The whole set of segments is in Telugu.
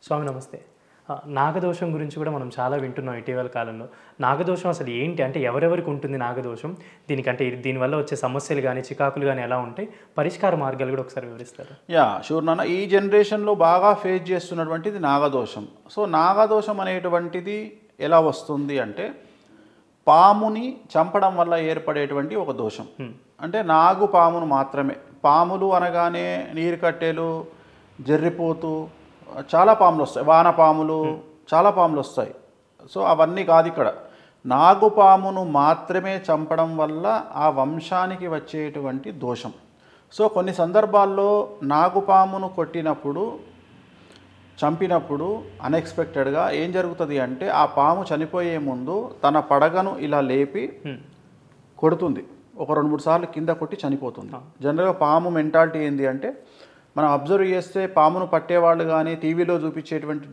స్వామి నమస్తే. నాగదోషం గురించి కూడా మనం చాలా వింటున్నాం ఇటీవల కాలంలో. నాగదోషం అసలు ఏంటి? అంటే ఎవరెవరికి ఉంటుంది నాగదోషం? దీనికంటే దీనివల్ల వచ్చే సమస్యలు గానీ, చికాకులు గానీ ఎలా ఉంటాయి? పరిష్కార మార్గాలు కూడా ఒకసారి వివరిస్తారా? షూర్ నాన్న. ఈ జనరేషన్లో బాగా ఫేస్ చేస్తున్నటువంటిది నాగదోషం. సో నాగదోషం అనేటువంటిది ఎలా వస్తుంది అంటే, పాముని చంపడం వల్ల ఏర్పడేటువంటి ఒక దోషం. అంటే నాగు పామును మాత్రమే. పాములు అనగానే నీరుకట్టెలు, జర్రిపోతు, చాలా పాములు వస్తాయి, వానపాములు, చాలా పాములు వస్తాయి. సో అవన్నీ కాదు ఇక్కడ. నాగుపామును మాత్రమే చంపడం వల్ల ఆ వంశానికి వచ్చేటువంటి దోషం. సో కొన్ని సందర్భాల్లో నాగుపామును కొట్టినప్పుడు, చంపినప్పుడు అన్ఎక్స్పెక్టెడ్గా ఏం జరుగుతుంది అంటే, ఆ పాము చనిపోయే ముందు తన పడగను ఇలా లేపి కొడుతుంది. ఒక 2-3 సార్లు కింద కొట్టి చనిపోతుంది. జనరల్గా పాము మెంటాలిటీ ఏంటి అంటే, మనం అబ్జర్వ్ చేస్తే పామును పట్టేవాళ్ళు కానీ, టీవీలో చూపించేటువంటి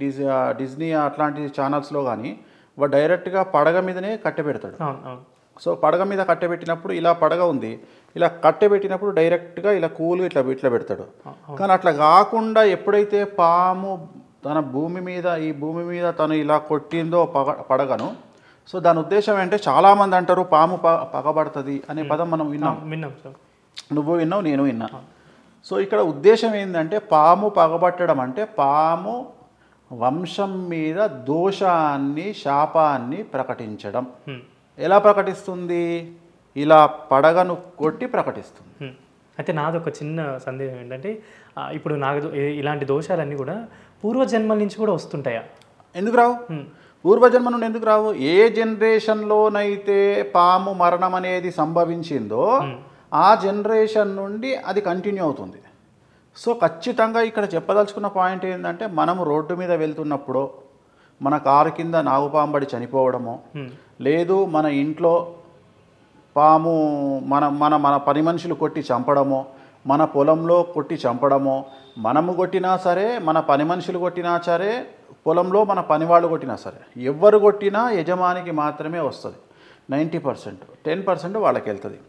డిజ్నీ అట్లాంటి ఛానల్స్లో కానీ, వాడు డైరెక్ట్గా పడగ మీదనే కట్టెబెడతాడు. సో పడగ మీద కట్టెబెట్టినప్పుడు ఇలా పడగ ఉంది, ఇలా కట్టెబెట్టినప్పుడు డైరెక్ట్గా ఇలా కూలు ఇట్లా పెడతాడు. కానీ అట్లా కాకుండా ఎప్పుడైతే పాము తన ఈ భూమి మీద తను ఇలా కొట్టిందో పడగను, సో దాని ఉద్దేశం ఏంటంటే, చాలామంది అంటారు పాము పగబడుతుంది అనే పదం మనం విన్నాం. నువ్వు విన్నావు, నేను విన్నా. సో ఇక్కడ ఉద్దేశం ఏంటంటే, పాము పగబట్టడం అంటే పాము వంశం మీద దోషాన్ని, శాపాన్ని ప్రకటించడం. ఎలా ప్రకటిస్తుంది? ఇలా పడగను కొట్టి ప్రకటిస్తుంది. అయితే నాదొక చిన్న సందేహం ఏంటంటే, ఇప్పుడు ఇలాంటి దోషాలన్నీ కూడా పూర్వజన్మల నుంచి కూడా వస్తుంటాయా? ఎందుకు రావు? పూర్వజన్మ నుండి ఎందుకు రావు? ఏ జనరేషన్లోనైతే పాము మరణం అనేది సంభవించిందో ఆ జనరేషన్ నుండి అది కంటిన్యూ అవుతుంది. సో ఖచ్చితంగా ఇక్కడ చెప్పదలుచుకున్న పాయింట్ ఏంటంటే, మనము రోడ్డు మీద వెళ్తున్నప్పుడు మన కారు కింద నాగుపాంబడి చనిపోవడమో, లేదు మన ఇంట్లో పాము మన పని మనుషులు కొట్టి చంపడమో, మన పొలంలో కొట్టి చంపడమో, మనము కొట్టినా సరే, మన పని మనుషులు కొట్టినా సరే, పొలంలో మన పనివాళ్ళు కొట్టినా సరే, ఎవరు కొట్టినా యజమానికి మాత్రమే వస్తుంది. 90%, 10% వాళ్ళకి వెళ్తుంది.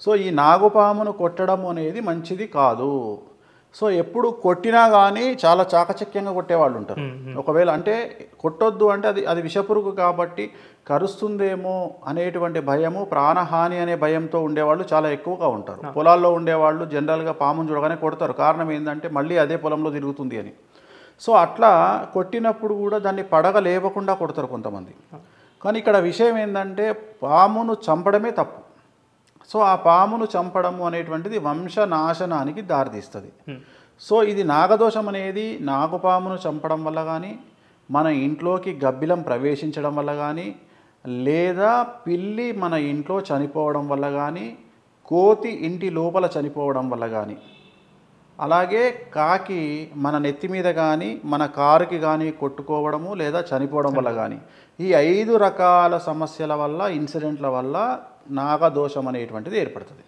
సో ఈ నాగుపామును కొట్టడం అనేది మంచిది కాదు. సో ఎప్పుడు కొట్టినా కానీ చాలా చాకచక్యంగా కొట్టేవాళ్ళు ఉంటారు. ఒకవేళ అంటే కొట్టొద్దు అంటే అది విషపురుగు కాబట్టి కరుస్తుందేమో అనేటువంటి భయము, ప్రాణహాని అనే భయంతో ఉండేవాళ్ళు చాలా ఎక్కువగా ఉంటారు. పొలాల్లో ఉండేవాళ్ళు జనరల్గా పామును చూడగానే కొడతారు. కారణం ఏంటంటే, మళ్ళీ అదే పొలంలో తిరుగుతుంది అని. సో అట్లా కొట్టినప్పుడు కూడా దాన్ని పడగ లేవకుండా కొడతారు కొంతమంది. కానీ ఇక్కడ విషయం ఏంటంటే, పామును చంపడమే తప్పు. సో ఆ పామును చంపడము అనేటువంటిది వంశనాశనానికి దారితీస్తుంది. సో ఇది నాగదోషం అనేది నాగుపామును చంపడం వల్ల కానీ, మన ఇంట్లోకి గబ్బిలం ప్రవేశించడం వల్ల కానీ, లేదా పిల్లి మన ఇంట్లో చనిపోవడం వల్ల కానీ, కోతి ఇంటి లోపల చనిపోవడం వల్ల కానీ, అలాగే కాకి మన నెత్తి మీద కానీ, మన కారుకి కానీ కొట్టుకోవడము లేదా చనిపోవడం వల్ల కానీ, ఈ 5 రకాల సమస్యల వల్ల, ఇన్సిడెంట్ల వల్ల నాగదోషం అనేటువంటిది ఏర్పడుతుంది.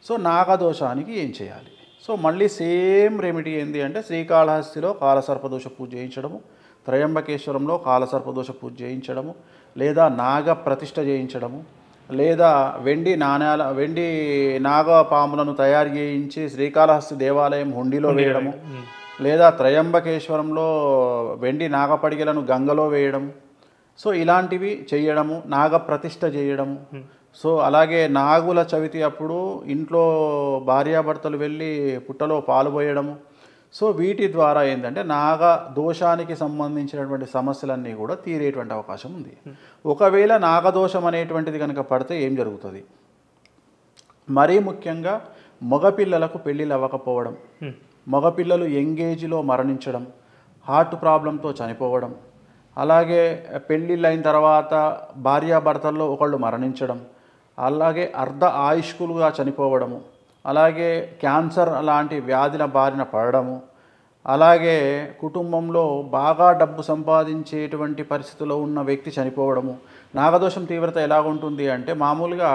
సో నాగదోషానికి ఏం చేయాలి? సో మళ్ళీ సేమ్ రెమెడీ ఏంటి అంటే, శ్రీకాళహస్తిలో కాలసర్పదోష పూజ చేయించడము, త్రయంబకేశ్వరంలో కాలసర్పదోష పూజ చేయించడము, లేదా నాగ ప్రతిష్ఠ చేయించడము, లేదా వెండి నాగపాములను తయారు చేయించి శ్రీకాళహస్తి దేవాలయం హుండీలో వేయడము, లేదా త్రయంబకేశ్వరంలో వెండి నాగపడిగలను గంగలో వేయడము. సో ఇలాంటివి చేయడము, నాగ ప్రతిష్ఠ చేయడము. సో అలాగే నాగుల చవితి అప్పుడు ఇంట్లో భార్యాభర్తలు వెళ్ళి పుట్టలో పాలు పోయడము. సో వీటి ద్వారా ఏంటంటే నాగ దోషానికి సంబంధించినటువంటి సమస్యలన్నీ కూడా తీరేటువంటి అవకాశం ఉంది. ఒకవేళ నాగదోషం అనేటువంటిది కనుక పడితే ఏం జరుగుతుంది? మరీ ముఖ్యంగా మగపిల్లలకు పెళ్ళిళ్ళు అవ్వకపోవడం, మగపిల్లలు యంగేజ్లో మరణించడం, హార్ట్ ప్రాబ్లంతో చనిపోవడం, అలాగే పెళ్ళిళ్ళు అయిన తర్వాత భార్యాభర్తల్లో ఒకళ్ళు మరణించడం, అలాగే అర్ధ ఆయుష్కులుగా చనిపోవడము, అలాగే క్యాన్సర్ లాంటి వ్యాధుల బారిన పడడము, అలాగే కుటుంబంలో బాగా డబ్బు సంపాదించేటువంటి పరిస్థితిలో ఉన్న వ్యక్తి చనిపోవడము. నాగదోషం తీవ్రత ఎలాగుంటుంది అంటే, మామూలుగా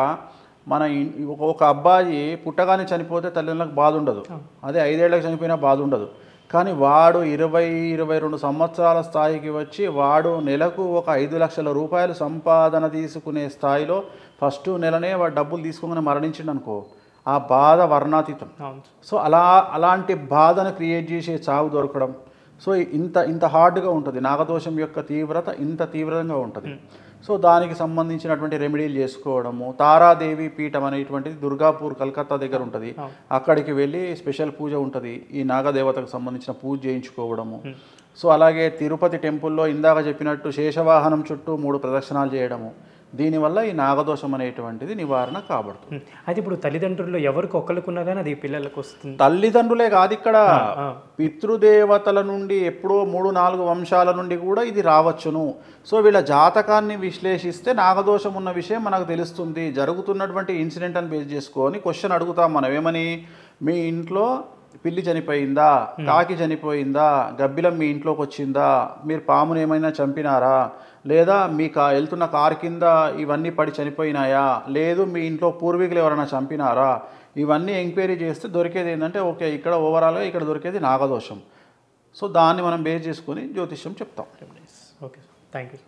మన ఒక అబ్బాయి పుట్టగానే చనిపోతే తల్లిదండ్రులకు బాధ ఉండదు, అదే 5 ఏళ్ళకి చనిపోయినా బాధ ఉండదు. కానీ వాడు 20-22 సంవత్సరాల స్థాయికి వచ్చి వాడు నెలకు ఒక 5 లక్షల రూపాయలు సంపాదన తీసుకునే స్థాయిలో ఫస్ట్ నెలనే వాడు డబ్బులు తీసుకుని మరణించిండు అనుకో, ఆ బాధ వర్ణాతీతం. సో అలాంటి బాధను క్రియేట్ చేసే చావు దొరకడం. సో ఇంత హార్డ్గా ఉంటుంది, నాగదోషం యొక్క తీవ్రత ఇంత తీవ్రంగా ఉంటుంది. సో దానికి సంబంధించినటువంటి రెమెడీలు చేసుకోవడము, తారాదేవి పీఠం అనేటువంటిది దుర్గాపూర్ కలకత్తా దగ్గర ఉంటుంది, అక్కడికి వెళ్ళి స్పెషల్ పూజ ఉంటుంది, ఈ నాగదేవతకు సంబంధించిన పూజ చేయించుకోవడము. సో అలాగే తిరుపతి టెంపుల్లో ఇందాక చెప్పినట్టు శేషవాహనం చుట్టూ 3 ప్రదక్షిణాలు చేయడము, దీనివల్ల ఈ నాగదోషం అనేటువంటిది నివారణ కాబడుతుంది. అయితే ఇప్పుడు తల్లిదండ్రుల్లో ఎవరికి ఒక్కరికున్నా కానీ అది పిల్లలకు వస్తుంది? తల్లిదండ్రులే కాదు, ఇక్కడ పితృదేవతల నుండి ఎప్పుడో 3-4 వంశాల నుండి కూడా ఇది రావచ్చును. సో వీళ్ళ జాతకాన్ని విశ్లేషిస్తే నాగదోషం ఉన్న విషయం మనకు తెలుస్తుంది. జరుగుతున్నటువంటి ఇన్సిడెంట్ అని బేస్ చేసుకొని క్వశ్చన్ అడుగుతాం మనం, ఏమని, మీ ఇంట్లో పిల్లి చనిపోయిందా, కాకి చనిపోయిందా, గబ్బిలం మీ ఇంట్లోకి వచ్చిందా, మీరు పామును ఏమైనా చంపినారా, లేదా మీ వెళ్తున్న కారు కింద ఇవన్నీ పడి చనిపోయినాయా, లేదు మీ ఇంట్లో పూర్వీకులు ఎవరైనా చంపినారా, ఇవన్నీ ఎంక్వైరీ చేస్తే దొరికేది ఏంటంటే ఓకే ఇక్కడ ఓవరాల్గా ఇక్కడ దొరికేది నాగదోషం. సో దాన్ని మనం బేస్ చేసుకొని జ్యోతిష్యం చెప్తాం. Okay, thank you.